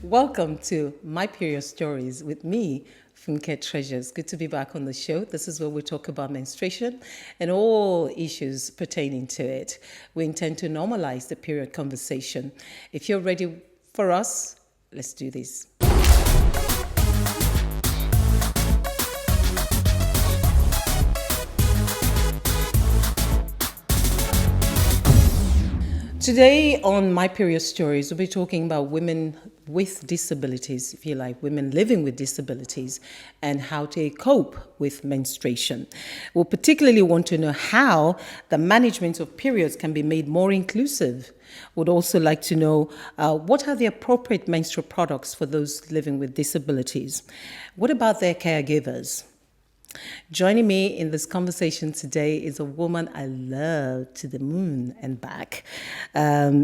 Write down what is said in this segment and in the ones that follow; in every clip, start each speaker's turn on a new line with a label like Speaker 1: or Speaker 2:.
Speaker 1: Welcome to My Period Stories with me, Funke Treasure. It's good to be back on the show. This is where we talk about menstruation and all issues pertaining to it. We intend to normalize the period conversation. If you're ready for us, let's do this. Today on My Period Stories, we'll be talking about women with disabilities, if you like, women living with disabilities, and how they cope with menstruation. We'll particularly want to know how the management of periods can be made more inclusive. Would also like to know what are the appropriate menstrual products for those living with disabilities. What about their caregivers? Joining me in this conversation today is a woman I love to the moon and back.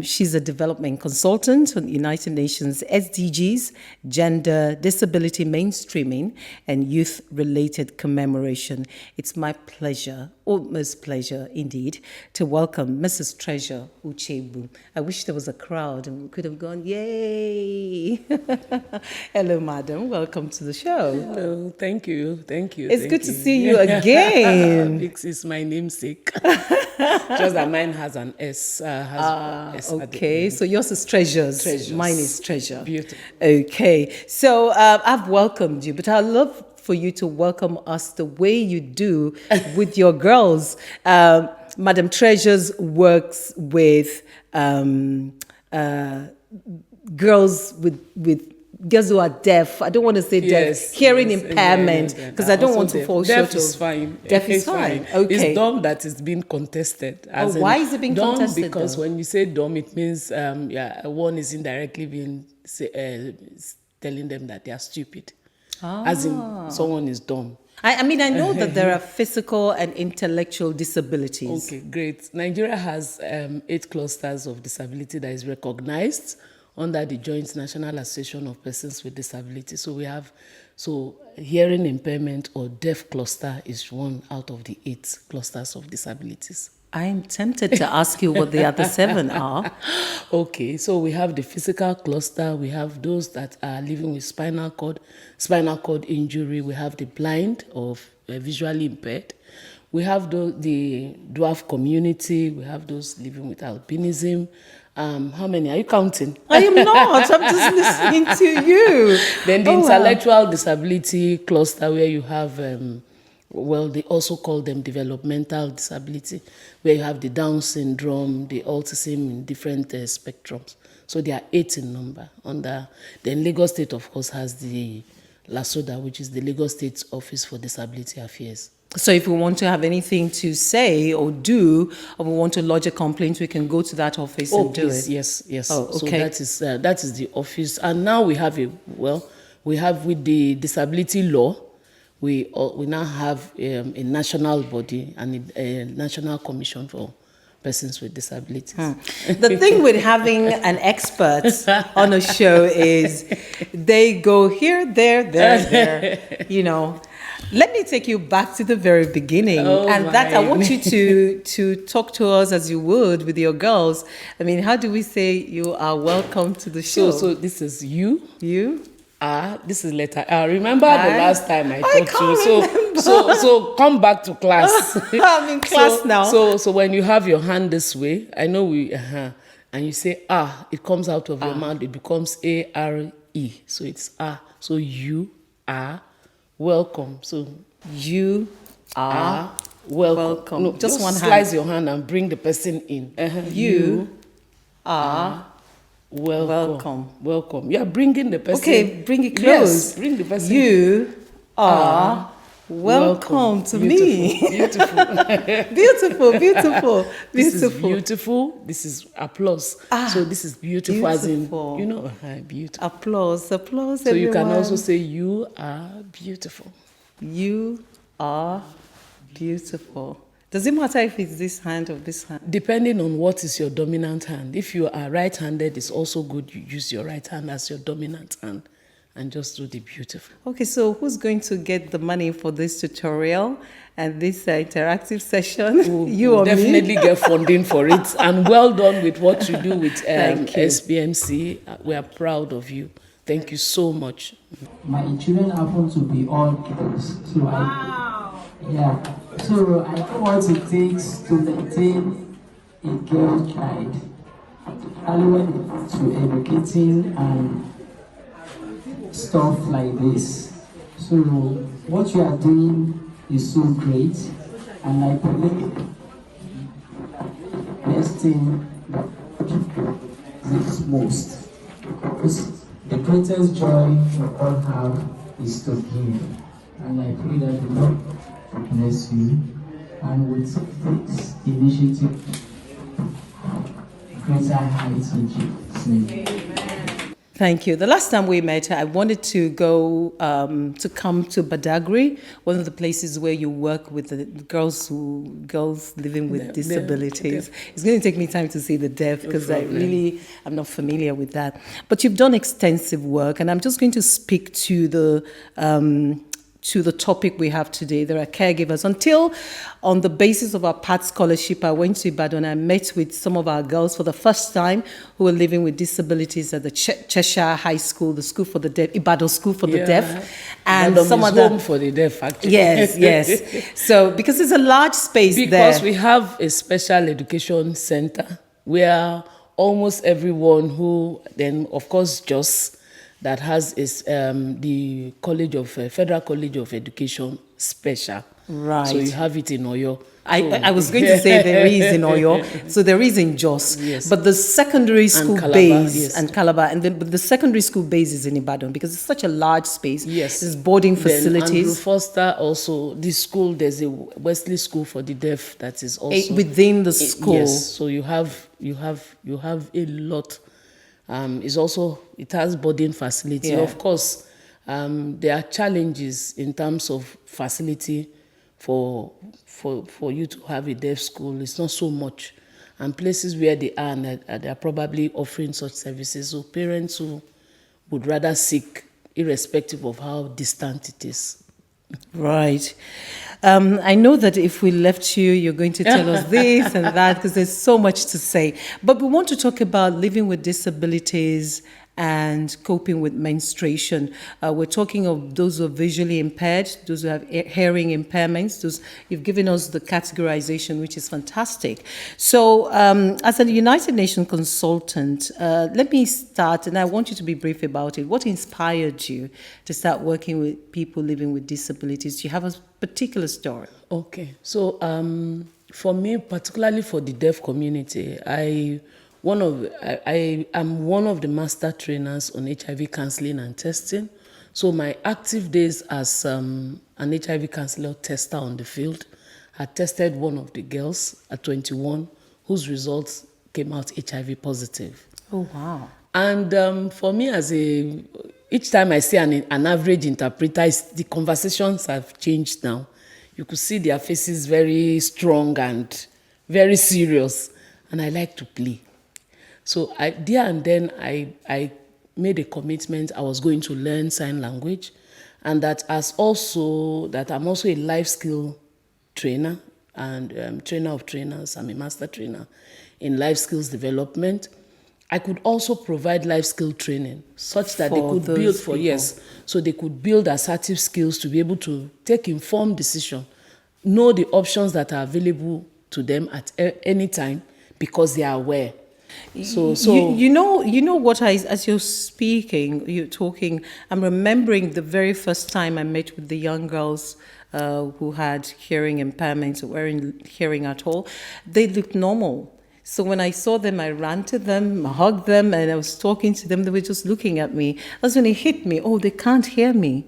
Speaker 1: She's a development consultant on the United Nations SDGs, Gender, Disability Mainstreaming, and Youth-Related Commemoration. It's my pleasure, utmost pleasure indeed, to welcome Mrs. Treasure Uchegbu. I wish there was a crowd and we could have gone, yay! Hello, madam. Welcome to the show.
Speaker 2: Hello, thank you.
Speaker 1: It's good to see you again.
Speaker 2: Vix is my namesake. Just that mine has an S. S
Speaker 1: Okay, so yours is Treasures. Mine is Treasure.
Speaker 2: Beautiful.
Speaker 1: Okay, so I've welcomed you, but I'd love for you to welcome us the way you do with your girls. Madam Treasures works with girls girls who are deaf. I don't want to say deaf. Hearing impairment, because I don't want to fall short of.
Speaker 2: Deaf is fine.
Speaker 1: Deaf is fine. Okay.
Speaker 2: It's dumb that is being contested.
Speaker 1: Why is it being contested?
Speaker 2: Because when you say dumb, it means one is indirectly being telling them that they are stupid. As in, someone is dumb.
Speaker 1: I mean, I know that there are physical and intellectual disabilities.
Speaker 2: Okay, great. Nigeria has 8 clusters of disability that is recognized under the Joint National Association of Persons with Disabilities. So we have, hearing impairment or deaf cluster is one out of the 8 clusters of disabilities.
Speaker 1: I'm tempted to ask you what the other 7 are.
Speaker 2: Okay, so we have the physical cluster, we have those that are living with spinal cord injury, we have the blind or visually impaired, we have the dwarf community, we have those living with albinism. How many are you counting?
Speaker 1: I am not. I'm just listening to you.
Speaker 2: Then the intellectual disability cluster, where you have, they also call them developmental disability, where you have the Down syndrome, the autism in different spectrums. So there are 8 in number. Then Lagos State, of course, has the LASODA, which is the Lagos State Office for Disability Affairs.
Speaker 1: So if we want to have anything to say or do, or we want to lodge a complaint, we can go to that office and do it.
Speaker 2: Yes.
Speaker 1: Oh, okay.
Speaker 2: So that is the office. And now we have with the disability law, we now have a national body and a national commission for persons with disabilities.
Speaker 1: The thing with having an expert on a show is they go here, there, Let me take you back to the very beginning. I want you to talk to us as you would with your girls. I mean, how do we say you are welcome to the show?
Speaker 2: So this is you.
Speaker 1: You.
Speaker 2: This is letter R. Remember the last time I taught you? So come back to class.
Speaker 1: I'm in class now.
Speaker 2: So when you have your hand this way, I know and you say it comes out of your mouth, it becomes A-R-E. So it's So you are welcome. So
Speaker 1: you are welcome.
Speaker 2: No, just one slice hand. Your hand and bring the person in.
Speaker 1: You are welcome.
Speaker 2: You are bringing the person.
Speaker 1: Okay, bring it close.
Speaker 2: Yes, bring the person.
Speaker 1: You are welcome to me.
Speaker 2: Beautiful.
Speaker 1: Beautiful.
Speaker 2: This is beautiful. This is applause. So this is beautiful. As in, beautiful.
Speaker 1: Applause,
Speaker 2: so
Speaker 1: everyone.
Speaker 2: You can also say you are beautiful.
Speaker 1: You are beautiful. Does it matter if it's this hand or this hand?
Speaker 2: Depending on what is your dominant hand. If you are right-handed, it's also good you use your right hand as your dominant hand and just do the beautiful.
Speaker 1: Okay, so who's going to get the money for this tutorial and this interactive session? You
Speaker 2: or
Speaker 1: me?
Speaker 2: Definitely get funding for it. And well done with what you do with SBMC. We are proud of you. Thank you so much.
Speaker 3: My children happen to be all girls, so yeah. So I know what it takes to maintain a girl child, particularly when it comes to educating and stuff like this. So what you are doing is so great, and I believe best thing that people needs most. Because the greatest joy we all have is to give. And I pray that the Lord will bless you and will take this initiative greater heights in Jesus' name.
Speaker 1: Thank you. The last time we met, I wanted to go to come to Badagry, one of the places where you work with the girls living with disabilities. It's going to take me time to see the deaf because I'm not familiar with that. But you've done extensive work, and I'm just going to speak to the topic we have today. There are caregivers. Until on the basis of our PAT scholarship, I went to Ibadan. I met with some of our girls for the first time who were living with disabilities at the Cheshire High School, the School for the Deaf, Ibadan School for the Deaf.
Speaker 2: And some other home for the deaf, actually.
Speaker 1: Yes. So, because it's a large space there.
Speaker 2: Because we have a special education center where almost everyone who, then of course, just that has is the Federal College of Education Special.
Speaker 1: Right.
Speaker 2: So you have it in Oyo.
Speaker 1: I was going to say there is in Oyo, so there is in Jos,
Speaker 2: yes.
Speaker 1: But the secondary school
Speaker 2: Calabar,
Speaker 1: base
Speaker 2: yes.
Speaker 1: and Calabar, and the secondary school base is in Ibadan because it's such a large space.
Speaker 2: Yes,
Speaker 1: there's boarding facilities.
Speaker 2: Then Andrew Foster also, this school, there's a Wesley School for the Deaf that is also
Speaker 1: within the school.
Speaker 2: Yes, so you have a lot. It has boarding facility.
Speaker 1: Yeah.
Speaker 2: Of course, there are challenges in terms of facility for you to have a deaf school. It's not so much, and places where they are probably offering such services. So parents who would rather seek, irrespective of how distant it is.
Speaker 1: Right. I know that if we left you, you're going to tell us this and that because there's so much to say. But we want to talk about living with disabilities and coping with menstruation. We're talking of those who are visually impaired, those who have hearing impairments. You've given us the categorization, which is fantastic. So as a United Nations consultant, let me start, and I want you to be brief about it. What inspired you to start working with people living with disabilities? Do you have a particular story?
Speaker 2: Okay. So for me, particularly for the deaf community, I am one of the master trainers on HIV counseling and testing. So my active days as an HIV counselor tester on the field, I tested one of the girls at 21 whose results came out HIV positive.
Speaker 1: Oh, wow.
Speaker 2: And for me, each time I see an average interpreter, the conversations have changed now. You could see their faces very strong and very serious, and I like to play. So there and then I made a commitment I was going to learn sign language, and that I'm also a life skill trainer and trainer of trainers. I'm a master trainer in life skills development. I could also provide life skill training such that they could build so they could build assertive skills to be able to take informed decision, know the options that are available to them at any time because they are aware. So
Speaker 1: you know what as you're talking, I'm remembering the very first time I met with the young girls who had hearing impairments or weren't hearing at all. They looked normal. So when I saw them, I ran to them, I hugged them, and I was talking to them. They were just looking at me. That's when it hit me. Oh, they can't hear me,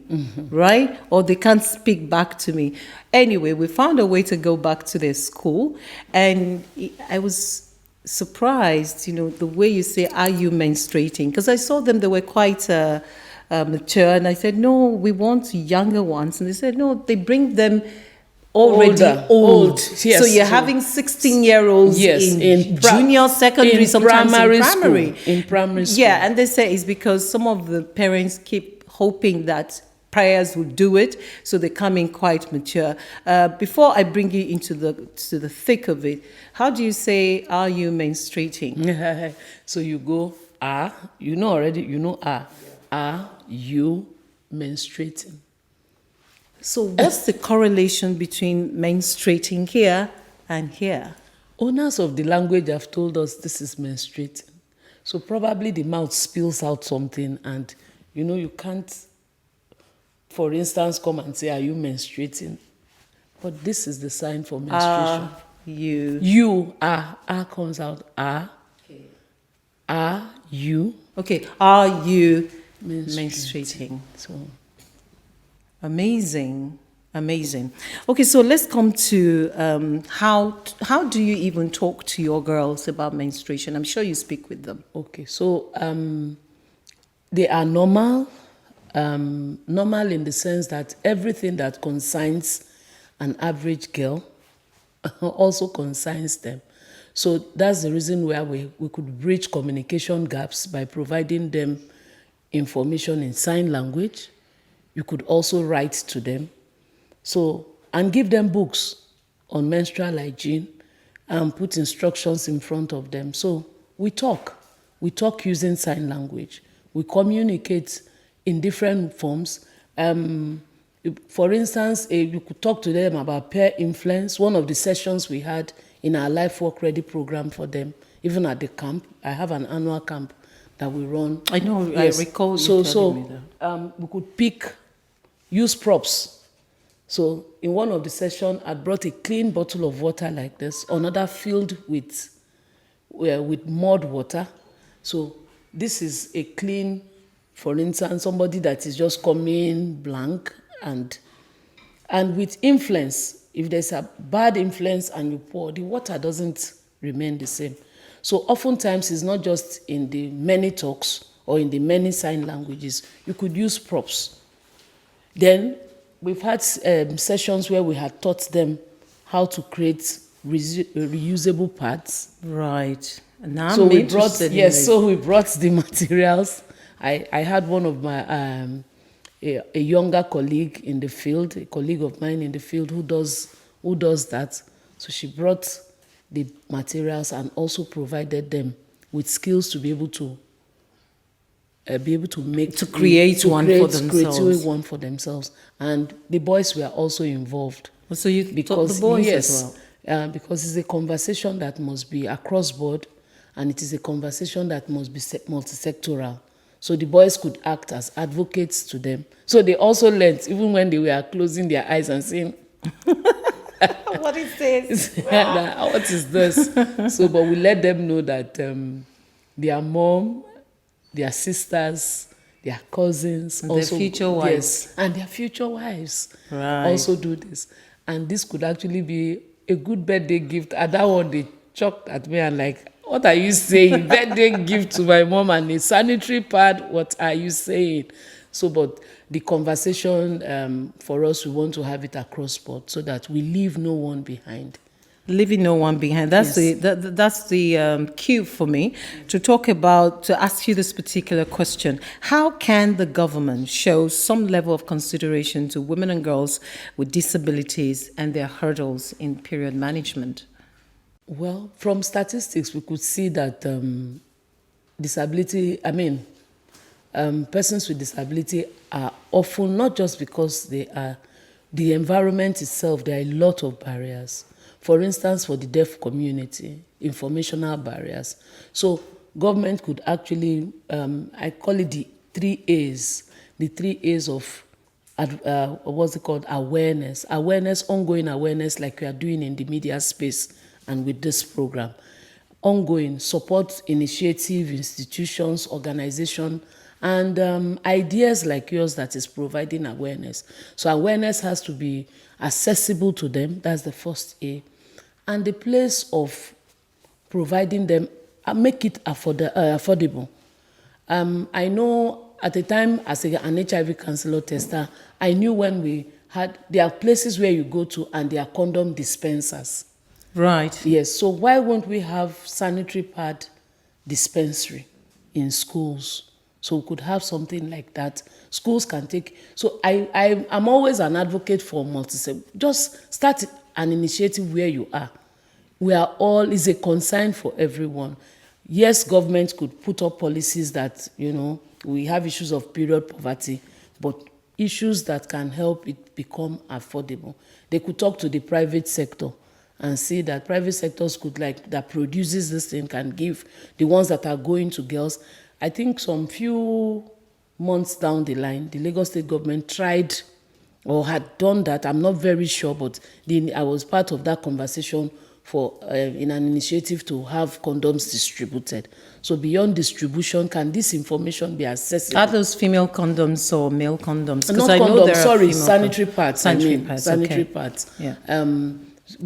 Speaker 1: right? Or they can't speak back to me. Anyway, we found a way to go back to their school, and I was surprised, the way you say, are you menstruating? Because I saw them, they were quite mature, and I said, no, we want younger ones. And they said, no, they bring them already old.
Speaker 2: Yes,
Speaker 1: so you're having 16-year-olds in junior, secondary, sometimes in primary school. Yeah, and they say it's because some of the parents keep hoping that prayers will do it, so they come in quite mature. Before I bring you into the thick of it, how do you say, are you menstruating?
Speaker 2: So you go, you know already, Are you menstruating?
Speaker 1: So what's the correlation between menstruating here and here?
Speaker 2: Owners of the language have told us this is menstruating. So probably the mouth spills out something and you can't, for instance, come and say, are you menstruating? But this is the sign for menstruation. You are comes out. Are you?
Speaker 1: Okay, are you menstruating?
Speaker 2: So
Speaker 1: amazing. Okay, so let's come to how do you even talk to your girls about menstruation? I'm sure you speak with them.
Speaker 2: Okay, so they are normal. Normal in the sense that everything that concerns an average girl also concerns them. So that's the reason where we could bridge communication gaps by providing them information in sign language. You could also write to them. So, and give them books on menstrual hygiene and put instructions in front of them. So we talk using sign language. We communicate in different forms. For instance, you could talk to them about peer influence. One of the sessions we had in our Life Work Ready program for them, even at the camp, I have an annual camp that we run.
Speaker 1: I know,
Speaker 2: yes.
Speaker 1: I recall you telling me that.
Speaker 2: We could use props. So in one of the sessions, I brought a clean bottle of water like this, another filled with mud water. So this is a clean, for instance, somebody that is just coming blank and with influence. If there's a bad influence and you pour, the water doesn't remain the same. So oftentimes it's not just in the many talks or in the many sign languages. You could use props. Then we've had sessions where we had taught them how to create reusable pads.
Speaker 1: Right. Now
Speaker 2: So
Speaker 1: I'm
Speaker 2: we
Speaker 1: interested
Speaker 2: brought
Speaker 1: in this.
Speaker 2: so we brought the materials. I had one of my a younger colleague in the field, a colleague of mine in the field who does that. So she brought the materials and also provided them with skills to be able to
Speaker 1: create one for themselves.
Speaker 2: Create one for themselves. And the boys were also involved.
Speaker 1: So you taught the boys as well?
Speaker 2: Because it's a conversation that must be across board, and it is a conversation that must be multisectoral. So the boys could act as advocates to them. So they also learned, even when they were closing their eyes and saying,
Speaker 1: What is this?
Speaker 2: what is this? So, but we let them know that their mom, their sisters, their cousins,
Speaker 1: And
Speaker 2: also
Speaker 1: their future wives.
Speaker 2: Yes, and their future wives
Speaker 1: Right.
Speaker 2: also do this. And this could actually be a good birthday gift. And that one, they chucked at me and like, what are you saying? Birthday gift to my mom and a sanitary pad? What are you saying? So, but the conversation for us, we want to have it across board so that we leave no one behind.
Speaker 1: Leaving no one behind. That's
Speaker 2: Yes.
Speaker 1: that's the cue for me to ask you this particular question. How can the government show some level of consideration to women and girls with disabilities and their hurdles in period management?
Speaker 2: Well, from statistics, we could see that persons with disability are often, not just because they are, the environment itself, there are a lot of barriers. For instance, for the deaf community, informational barriers. So government could actually, I call it the 3 A's, the 3 A's of, what's it called, awareness, ongoing awareness like we are doing in the media space and with this program. Ongoing support initiative, institutions, organization, and ideas like yours that is providing awareness. So awareness has to be accessible to them. That's the first A. And the place of providing them, make it affordable. I know at the time as an HIV counselor tester, I knew when there are places where you go to and there are condom dispensers.
Speaker 1: Right.
Speaker 2: Yes, so why won't we have sanitary pad dispensary in schools? So we could have something like that. Schools can take, so I'm always an advocate for just start an initiative where you are. We are all, is a concern for everyone. yes, government could put up policies that, we have issues of period poverty, but issues that can help it become affordable. They could talk to the private sector and see that private sectors could, that produces this thing, can give the ones that are going to girls. I think some few months down the line, the Lagos State government tried or had done that. I'm not very sure, but I was part of that conversation for in an initiative to have condoms distributed. So beyond distribution, can this information be accessible?
Speaker 1: Are those female condoms or male condoms?
Speaker 2: Not
Speaker 1: I know
Speaker 2: condoms,
Speaker 1: there are
Speaker 2: sorry,
Speaker 1: female
Speaker 2: sanitary pads. Sanitary
Speaker 1: okay.
Speaker 2: pads.
Speaker 1: Yeah.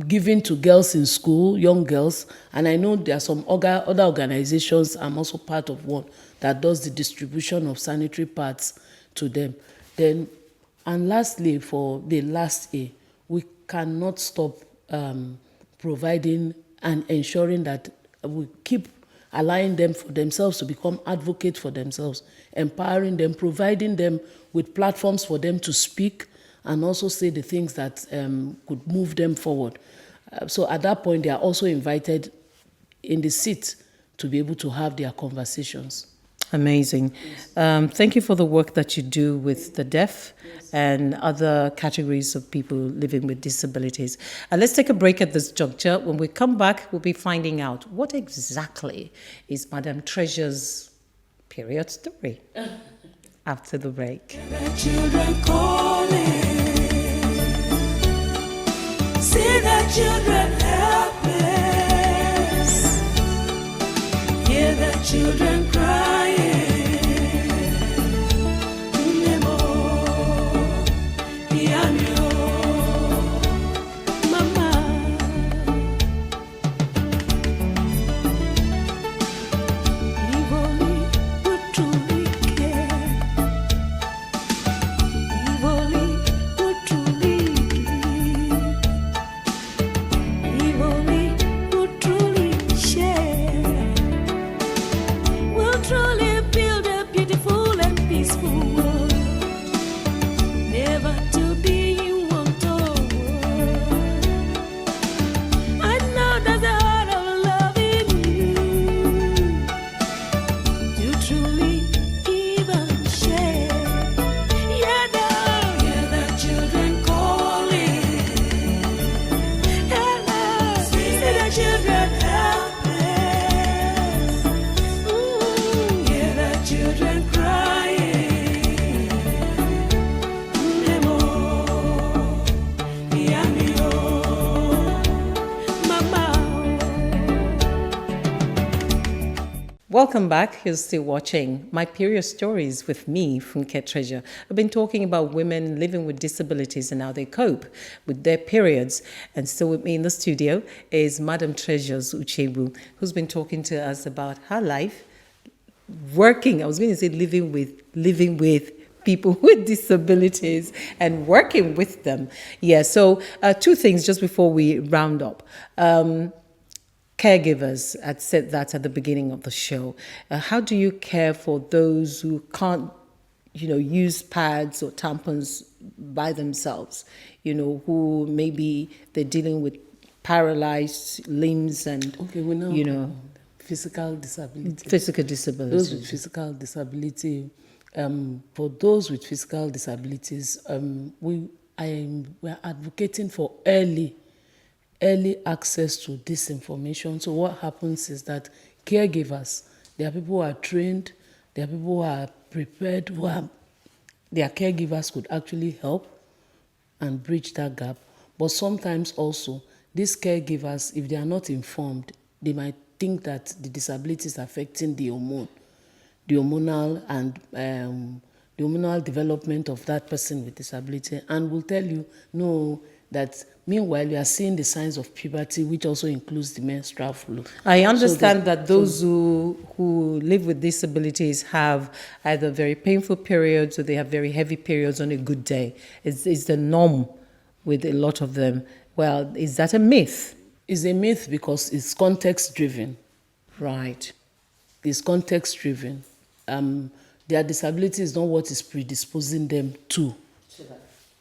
Speaker 2: Given to girls in school, young girls, and I know there are some other organizations. I'm also part of one that does the distribution of sanitary pads to them. And lastly, for the last A, we cannot stop providing and ensuring that we keep allowing them for themselves to become advocates for themselves, empowering them, providing them with platforms for them to speak and also say the things that could move them forward. So at that point, they are also invited in the seat to be able to have their conversations.
Speaker 1: Amazing. Thank you for the work that you do with the deaf and other categories of people living with disabilities. Let's take a break at this juncture. When we come back, we'll be finding out what exactly is Madam Treasure's period story after the break.
Speaker 4: The children calling. See the children helpless. Hear the children crying.
Speaker 1: Welcome back. You're still watching My Period Stories with me, Funke Treasure. I've been talking about women living with disabilities and how they cope with their periods. And still with me in the studio is Madam Treasure's Uchegbu, who's been talking to us about her life working. I was going to say living with people with disabilities and working with them. Yeah, so two things just before we round up. Caregivers, I'd said that at the beginning of the show. How do you care for those who can't, use pads or tampons by themselves? Who maybe they're dealing with paralyzed limbs and,
Speaker 2: we know, physical disability.
Speaker 1: Physical disability.
Speaker 2: Those with physical disability. For those with physical disabilities, we're advocating for early access to this information. So what happens is that caregivers, there are people who are trained, there are people who are prepared, their caregivers could actually help and bridge that gap. But sometimes also, these caregivers, if they are not informed, they might think that the disability is affecting the hormonal and the hormonal development of that person with disability, and will tell you, no, that meanwhile you are seeing the signs of puberty, which also includes the menstrual flow.
Speaker 1: I understand that those who live with disabilities have either very painful periods or they have very heavy periods on a good day. It's the norm with a lot of them. Well, is that a myth?
Speaker 2: It's a myth because it's context-driven.
Speaker 1: Right.
Speaker 2: It's context-driven. Their disability is not what is predisposing them to.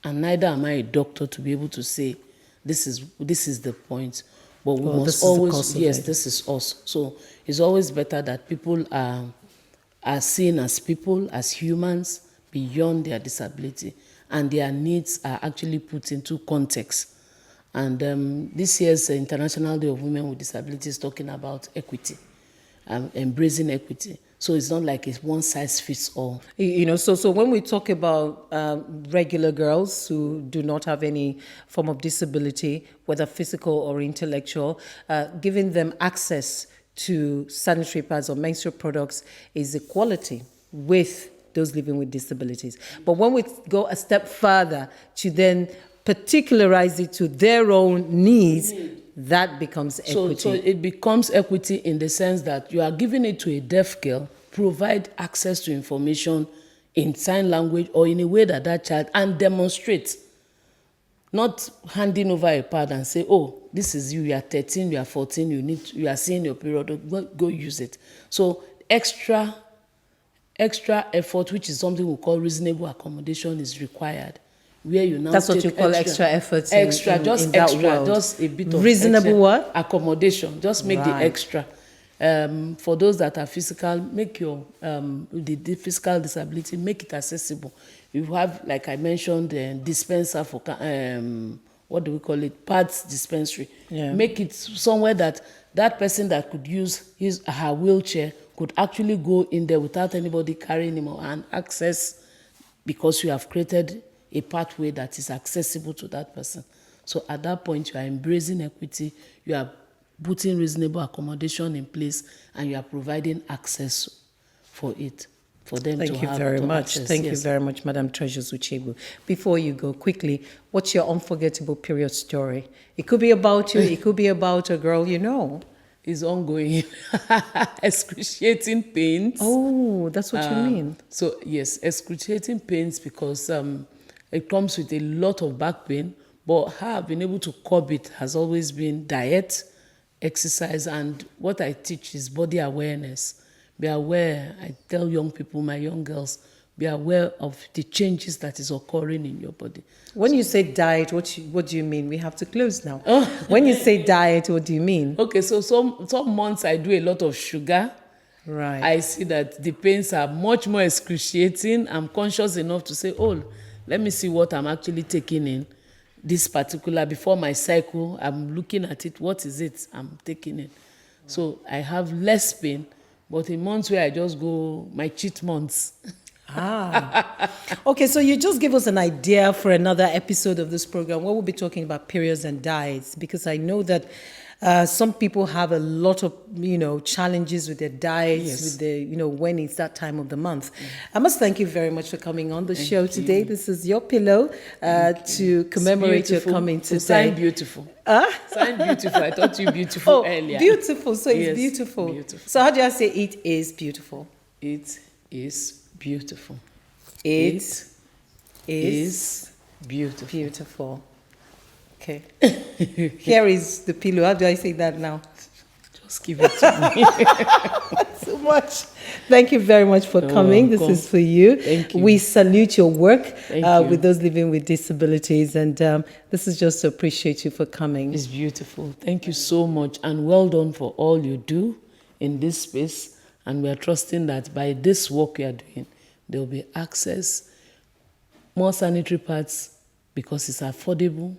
Speaker 2: And neither am I a doctor to be able to say this is the point. But we
Speaker 1: Well,
Speaker 2: must
Speaker 1: this is the
Speaker 2: always,
Speaker 1: cause of
Speaker 2: yes,
Speaker 1: it.
Speaker 2: this is us. So it's always better that people are seen as people, as humans, beyond their disability, and their needs are actually put into context. And this year's International Day of Women with Disabilities is talking about equity, embracing equity. So it's not like it's one size fits all.
Speaker 1: So when we talk about regular girls who do not have any form of disability, whether physical or intellectual, giving them access to sanitary pads or menstrual products is equality with those living with disabilities. But when we go a step further to then particularize it to their own needs, that becomes equity.
Speaker 2: So it becomes equity in the sense that you are giving it to a deaf girl, provide access to information in sign language or in a way that that child, and demonstrate, not handing over a pad and say, oh, this is you are 13, you are 14, you are seeing your period, go use it. So extra effort, which is something we call reasonable accommodation, is required. Where you now
Speaker 1: That's what you call extra efforts in that world.
Speaker 2: Just a bit of
Speaker 1: reasonable
Speaker 2: extra
Speaker 1: what?
Speaker 2: accommodation. Just make the
Speaker 1: Right.
Speaker 2: extra. For those that are physical, make your the physical disability, make it accessible. You have, like I mentioned, dispenser for what do we call it? Pads dispensary.
Speaker 1: Yeah.
Speaker 2: Make it somewhere that person that could use her wheelchair could actually go in there without anybody carrying him and access, because you have created a pathway that is accessible to that person. So at that point, you are embracing equity, you are putting reasonable accommodation in place, and you are providing access for it, for them to have.
Speaker 1: Thank you very much.
Speaker 2: Access.
Speaker 1: Thank you
Speaker 2: Yes.
Speaker 1: very much, Madam Treasures Uchegbu. Before you go, quickly, what's your unforgettable period story? It could be about you, it could be about a girl you know.
Speaker 2: Is ongoing. Excruciating pains.
Speaker 1: Oh, that's what you mean.
Speaker 2: So yes, excruciating pains, because it comes with a lot of back pain, but how I've been able to curb it has always been diet, exercise, and what I teach is body awareness. Be aware. I tell young people, my young girls, be aware of the changes that is occurring in your body.
Speaker 1: When you say diet, what do you mean? We have to close now. When you say diet, what do you mean?
Speaker 2: Okay, so some months I do a lot of sugar.
Speaker 1: Right.
Speaker 2: I see that the pains are much more excruciating. I'm conscious enough to say, oh, let me see what I'm actually taking in this particular, before my cycle. I'm looking at it, what is it I'm taking in? So I have less pain, but in months where I just go, my cheat months.
Speaker 1: Okay, so you just give us an idea for another episode of this program where we'll be talking about periods and diets, because I know that some people have a lot of, challenges with their diets,
Speaker 2: Yes.
Speaker 1: with the, when it's that time of the month. I must thank you very much for coming on the show today. This is your pillow to commemorate your coming today.
Speaker 2: Sign beautiful. Sign beautiful. I thought you beautiful earlier.
Speaker 1: Beautiful. So
Speaker 2: Yes,
Speaker 1: it's beautiful.
Speaker 2: beautiful.
Speaker 1: So how do I say it is beautiful?
Speaker 2: It is beautiful.
Speaker 1: It
Speaker 2: is beautiful.
Speaker 1: beautiful. Okay. Here is the pillow. How do I say that now?
Speaker 2: Just give it to me.
Speaker 1: So much. Thank you very much for coming.
Speaker 2: welcome.
Speaker 1: This is for you.
Speaker 2: Thank you.
Speaker 1: We salute your work
Speaker 2: Thank you.
Speaker 1: with those living with disabilities, and this is just to appreciate you for coming.
Speaker 2: It's beautiful. Thank you so much, and well done for all you do in this space. And we are trusting that by this work we are doing, there will be access, more sanitary pads, because it's affordable.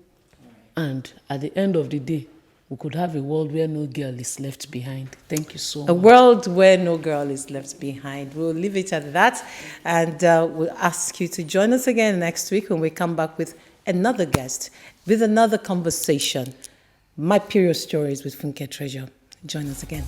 Speaker 2: And at the end of the day, we could have a world where no girl is left behind. Thank you so much.
Speaker 1: A world where no girl is left behind. We'll leave it at that, and we'll ask you to join us again next week when we come back with another guest, with another conversation. My Period Stories with Funke Treasure. Join us again.